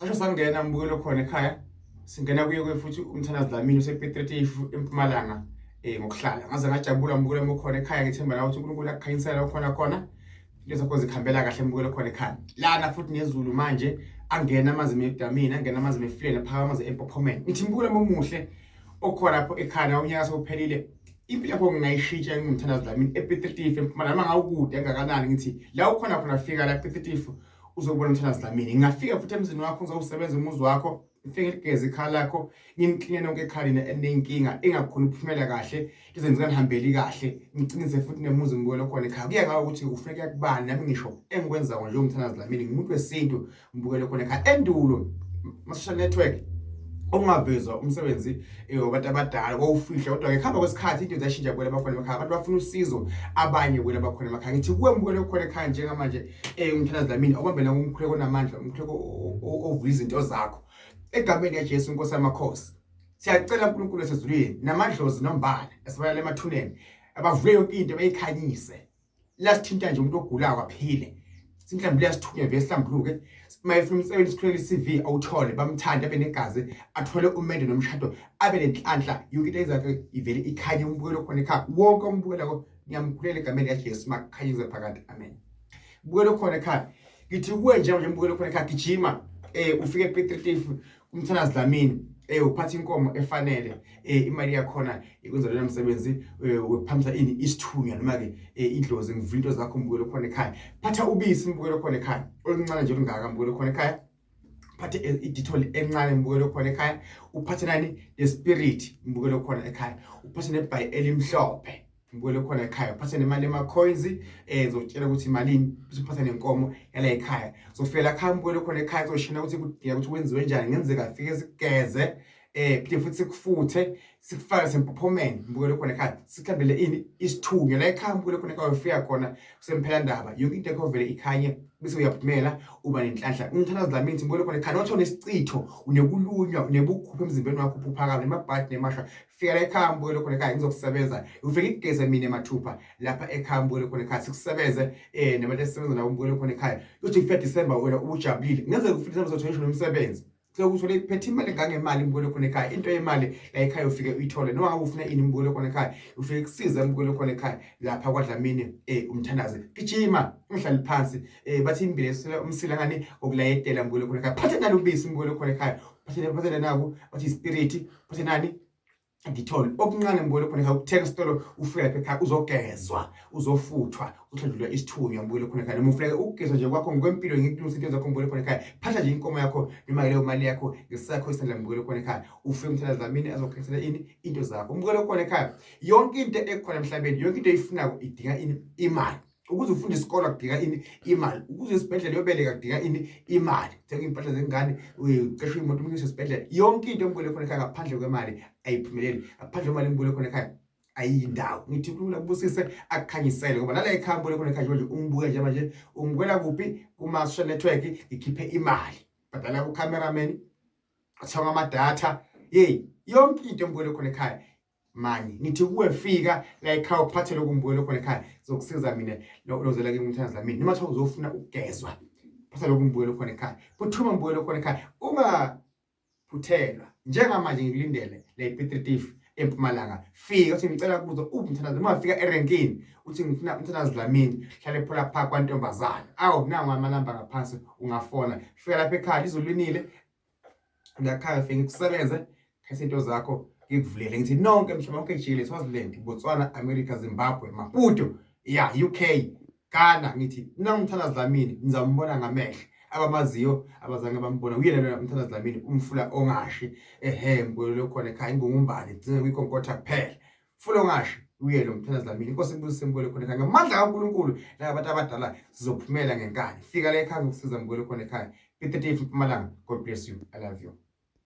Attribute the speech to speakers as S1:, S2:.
S1: Kasho sangena mbukelo khona ekhaya singena kuye futhi Mthandazi Dlamini usePetretifu eMpumalanga ngokuhlala ngaze ngajabula mbukelo mokhona ekhaya ngithemba la ukuthi uNkulunkulu akukhanyisela khona lezi zakho zikhambela kahle mbukelo khona ekhaya lana futhi nezulu manje angena amazwi eDlamini angena amazwi eFleni phaka amazwi eMpophomeni ngithi mbukelo omuhle okhona lapho ekhaya unyaka sewuphelile impilo yakho ngingayishintsha ngumthandazi Dlamini ePetretifu eMpumalanga ngawukude engakanani ngithi la ukhona khona fika la ePetretifu uzobona Mthandazi Dlamini ngingafika futhi emzini wakho ngizowusebenza umuzi wakho ngifike ngigeze ikhala lakho ngimkline nonke ekhalini enenkinga engakhona ukuphumela kahle izenze kanihambeli kahle ngicinize futhi nemuzi mbukelo khona ekhaya kuya ngawo ukuthi kufuneka kubani nami ngisho engikwenza nje uMthandazi Dlamini ngumuntu wesintu mbukelo khona ekhaya endulo ma-social network ongavezwa umsebenzi wabantu abadala kwawufihla kodwa ngekuhamba kwesikhathi into ziyashintsha kuwela bakhona emakhaya abantu bafuna usizo abanye kuwela bakhona emakhaya ngithi kuwe mbukelo khona ekhaya njengamanje uMthandazi Dlamini okwambela umkhuleko onamandla umkhuleko ovula izinto zakho egameni kaJesu inkosi yamakhosi siyacela uNkulunkulu esezulwini namadlozi nombala esibalala emathuneni abavule yonke into bayikhanyise lasithinta nje umuntu ogulayo kwaphile simhlawumbe liyasithunya vese sihlambuluke mayefuna umsebenzi sikhulele iCV awuthole bamthanda abe negazi athole umende nomshado abe nenhlanhla yonke into ezakhe ivele ikhanye umbukelo khona ekhaya wonke umbukelo ngiyamkhulela egameni kaJesu makhanyize phakathi amen umbukelo khona ekhaya ngithi kuwe nje umbukelo khona ekhaya gijima ufike ePetretifu uMthandazi Dlamini uphatha inkomo efanele imali yakhona ikwenza lo msebenzi wephamisa ini isithunya noma ke idlozi ngivula into zakho mbukelo khona ekhaya phatha ubisi mbukelo khona ekhaya oluncane nje olungaka mbukelo khona ekhaya phathe iditholi encane mbukelo khona ekhaya uphathe nani lespirit mbukelo khona ekhaya uphathe nebhayi elimhlophe mbukelo khona ekhaya uphathe nemali ema-coins zokutshela ukuthi imalini bese uphathe nenkomo yala ekhaya zofela khaya mbukelo khona ekhaya zoshina ukuthi kudinga ukuthi wenziwe njani ngenzeka fike sigeze phinde futhi sikufuthe sikufake sempophomeni mbukelo khona ekhaya sikhambele ini isithunya la ekhaya mbukelo khona ekhaya ufika khona kusempela ndaba yonke into yakho vele ikhanye bese uyaphumela uba nenhlanhla uMthandazi Dlamini mbukelo khona ekhaya nothi unesicitho unekulunywa unebukhuphe emzimbeni wakho uphakathi nemabhadi nemasha fika la ekhaya mbukelo khona ekhaya ngizokusebenza ufike igeze mina emathupha lapha ekhaya mbukelo khona ekhaya sikusebenze nabantu esisebenza nabo mbukelo khona ekhaya uthi ufika December wena ubujabulile ngenzeka ufike December uzothola nomsebenzi sokuthole iphethe imali ngangemali mbukelo khona ekhaya into yemali la ekhaya ufike uyithole noma ngabe ufuna ini mbukelo khona ekhaya ufike kusiza mbukelo khona ekhaya lapha kwaDlamini uMthandazi gijima ngihlala phansi bathi imbile umsila ngani okulayetela mbukelo khona ekhaya phathe nalo ubisi mbukelo khona ekhaya phathe nako bathi spirit phathe nani ngithole okuncane mbukelo khona ekhaya ukuthenga isitolo ufika lapha ekhaya uzogezwa uzofuthwa uhlendlulwa isithunywa mbukelo khona ekhaya noma ufike ukugezwa nje kwakho ngokwempilo ngikulungisa into zakho mbukelo khona ekhaya phatha nje inkomo yakho noma leyo mali yakho ngesakho isandla mbukelo khona ekhaya ufike uMthandazi Dlamini azokhethela ini into zakho mbukelo khona ekhaya yonke into ekhona emhlabeni yonke into eyifunako idinga ini imali ukuze ufunde isikole kudinga ini imali ukuze isibhedlela yobeleka kudinga ini imali thenga impahla zengane uqeshe imoto umngise esibhedlela yonke into mbukelo khona ekhaya ngaphandle kwemali ayiphumeleli ngaphandle kwemali mbukelo khona ekhaya ayindawo ngithi uNkulunkulu akubusise akukhanyisele ngoba nala ekhaya mbukelo khona ekhaya nje ungibuke nje manje ungibukela kuphi kuma-social network ngikhiphe imali badala ku-cameraman athenga amadatha yonke into mbukelo khona ekhaya manje nithi kuwe fika la ekhaya uphathe lokhu mbukelo khona ekhaya zokusiza mina lozela ke uMthandazi Dlamini noma uthola uzofuna ukugezwa phatha lokhu mbukelo khona ekhaya phuthuma mbukelo khona ekhaya ungaphuthelwa njengamanje ngilindele la ePetretifu eMpumalanga fika uthi ngicela kubuza uMthandazi uma ufika erenkini uthi ngifuna uMthandazi Dlamini hlale phola phaka kwantombazana nangu amanamba ngaphansi ungafona fika lapha ekhaya izolunile ngakhaya fika ngikusebenze khetha into zakho ngikuvulele ngithi nonke emhlaba wonke jikelele Swaziland Botswana America Zimbabwe Maputo UK Ghana ngithi uMthandazi Dlamini nizambona ngamehlo abamaziyo abazange bambona uyena uMthandazi Dlamini umfula ongashi mbukelo khona ekhaya ingungumbali dzinga kwikhonkotha kuphela fula ongashi uyena uMthandazi Dlamini inkosi ibusise mbukelo khona ekhaya ngamandla kaNkulunkulu la abantu abadala sizophumela ngenkani fika la ekhaya ngokusiza mbukelo khona ekhaya Petretifu eMpumalanga God bless you I love you